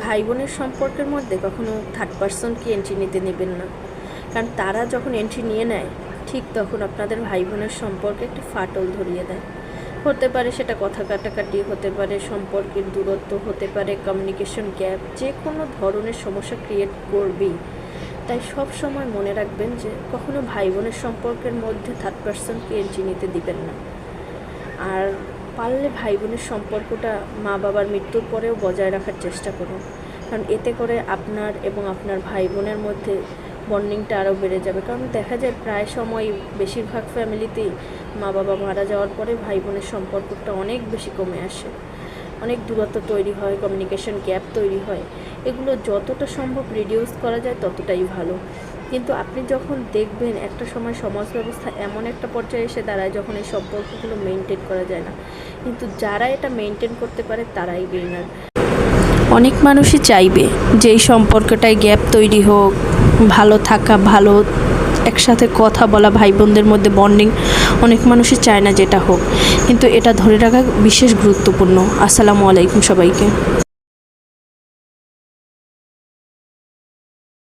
ভাই বোনের সম্পর্কের মধ্যে কখনো থার্ড পার্সনকে এন্ট্রি নিতে নেবেন না, কারণ তারা যখন এন্ট্রি নিয়ে নেয় ঠিক তখন আপনাদের ভাই বোনের সম্পর্কে একটা ফাটল ধরিয়ে দেয়। হতে পারে সেটা কথা কাটাকাটি, হতে পারে সম্পর্কের দূরত্ব, হতে পারে কমিউনিকেশন গ্যাপ, যে কোনো ধরনের সমস্যা ক্রিয়েট করবেই। তাই সব সময় মনে রাখবেন যে কখনো ভাই বোনের সম্পর্কের মধ্যে থার্ড পার্সনকে এন্ট্রি নিতে দিবেন না। আর পারলে ভাই বোনের সম্পর্কটা মা বাবার মৃত্যুর পরেও বজায় রাখার চেষ্টা করুন, কারণ এতে করে আপনার এবং আপনার ভাই বোনের মধ্যে বন্ডিংটা আরও বেড়ে যাবে। কারণ দেখা যায় প্রায় সময় বেশিরভাগ ফ্যামিলিতেই মা বাবা মারা যাওয়ার পরে ভাই বোনের সম্পর্কটা অনেক বেশি কমে আসে, অনেক দূরত্ব তৈরি হয়, কমিউনিকেশন গ্যাপ তৈরি হয়। এগুলো যতটা সম্ভব রিডিউস করা যায় ততটাই ভালো। কিন্তু আপনি যখন দেখবেন একটা সময় সমাজ ব্যবস্থা এমন একটা পর্যায়ে এসে দাঁড়ায় যখন এই সম্পর্কগুলো মেনটেন করা যায় না, কিন্তু যারা এটা মেনটেন করতে পারে তারাই উইনার। অনেক মানুষই চাইবে যে এই সম্পর্কটায় গ্যাপ তৈরি হোক, ভালো থাকা, ভালো একসাথে কথা বলা, ভাই বোনদের মধ্যে বন্ডিং অনেক মানুষই চায় না যেটা হোক, কিন্তু এটা ধরে রাখা বিশেষ গুরুত্বপূর্ণ। আসসালামু আলাইকুম সবাইকে।